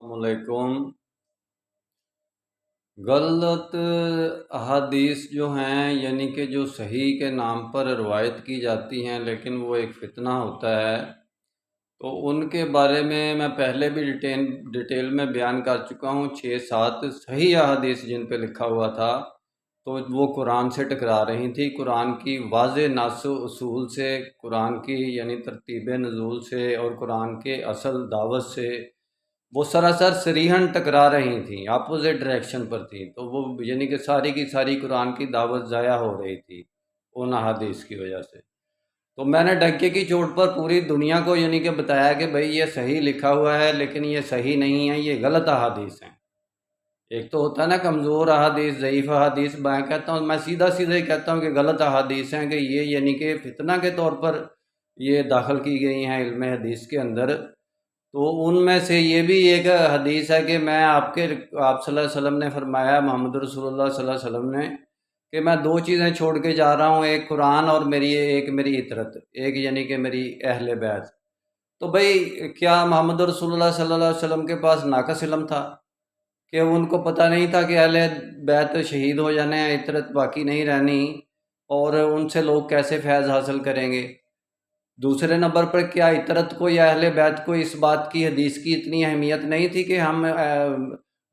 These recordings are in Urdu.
السلام علیکم۔ غلط احادیث جو ہیں یعنی کہ جو صحیح کے نام پر روایت کی جاتی ہیں لیکن وہ ایک فتنہ ہوتا ہے، تو ان کے بارے میں پہلے بھی ڈیٹیل میں بیان کر چکا ہوں۔ 6-7 صحیح احادیث جن پہ لکھا ہوا تھا تو وہ قرآن سے ٹکرا رہی تھی، قرآن کی واضح نص و اصول سے، قرآن کی یعنی ترتیب نزول سے اور قرآن کے اصل دعوت سے وہ سراسر صریحاً ٹکرا رہی تھیں، اپوزٹ ڈائریکشن پر تھیں، تو وہ یعنی کہ ساری کی ساری قرآن کی دعوت ضائع ہو رہی تھی ان احادیث کی وجہ سے۔ تو میں نے ڈنکے کی چوٹ پر پوری دنیا کو یعنی کہ بتایا کہ بھئی یہ صحیح لکھا ہوا ہے لیکن یہ صحیح نہیں ہے، یہ غلط احادیث ہیں۔ ایک تو ہوتا ہے نا کمزور احادیث، ضعیف احادیث، میں کہتا ہوں، میں سیدھا ہی کہتا ہوں کہ غلط احادیث ہیں، کہ یہ یعنی کہ فتنہ کے طور پر یہ داخل کی گئی ہیں علم حدیث کے اندر۔ تو ان میں سے یہ بھی ایک حدیث ہے کہ آپ صلی اللہ علیہ وسلم نے فرمایا، محمد رسول اللہ صلی اللہ علیہ وسلم نے، کہ میں 2 چیزیں چھوڑ کے جا رہا ہوں، ایک قرآن اور ایک میری اطرت، ایک یعنی کہ میری اہل بیت۔ تو بھئی کیا محمد رسول اللہ صلی اللہ علیہ وسلم کے پاس ناقص علم تھا کہ ان کو پتہ نہیں تھا کہ اہل بیت شہید ہو جانے ہیں، اطرت باقی نہیں رہنی، اور ان سے لوگ کیسے فیض حاصل کریں گے؟ دوسرے نمبر پر کیا اطرت کو یا اہل بیت کو اس بات کی حدیث کی اتنی اہمیت نہیں تھی کہ ہم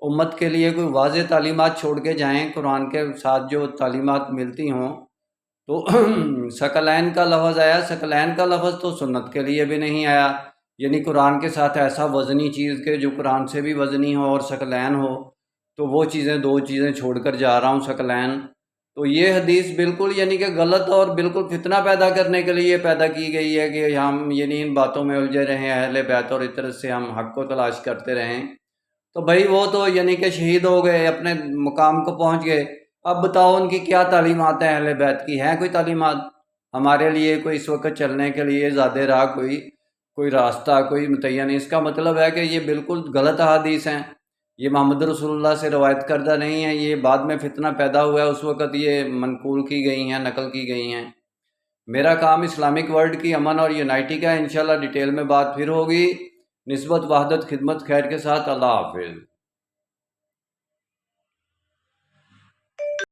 امت کے لیے کوئی واضح تعلیمات چھوڑ کے جائیں، قرآن کے ساتھ جو تعلیمات ملتی ہوں؟ تو ثقلین کا لفظ آیا، ثقلین کا لفظ تو سنت کے لیے بھی نہیں آیا، یعنی قرآن کے ساتھ ایسا وزنی چیز کہ جو قرآن سے بھی وزنی ہو اور ثقلین ہو، تو وہ 2 چیزیں چھوڑ کر جا رہا ہوں، ثقلین۔ تو یہ حدیث بالکل یعنی کہ غلط اور بالکل فتنہ پیدا کرنے کے لیے پیدا کی گئی ہے کہ ہم یعنی ان باتوں میں الجھے رہیں، اہل بیت اور اطرت سے ہم حق کو تلاش کرتے رہیں۔ تو بھائی وہ تو یعنی کہ شہید ہو گئے، اپنے مقام کو پہنچ گئے، اب بتاؤ ان کی کیا تعلیمات ہیں؟ اہل بیت کی ہیں کوئی تعلیمات ہمارے لیے؟ کوئی اس وقت چلنے کے لیے زیادہ راہ کوئی راستہ کوئی متعین نہیں؟ اس کا مطلب ہے کہ یہ بالکل غلط احادیث ہیں، یہ محمد رسول اللہ سے روایت کردہ نہیں ہیں، یہ بعد میں فتنہ پیدا ہوا ہے، اس وقت یہ منقول کی گئی ہیں، نقل کی گئی ہیں۔ میرا کام اسلامک ورلڈ کی امن اور یونائٹی کا ہے، انشاءاللہ ڈیٹیل میں بات پھر ہوگی۔ نسبت، وحدت، خدمت، خیر کے ساتھ، اللہ حافظ۔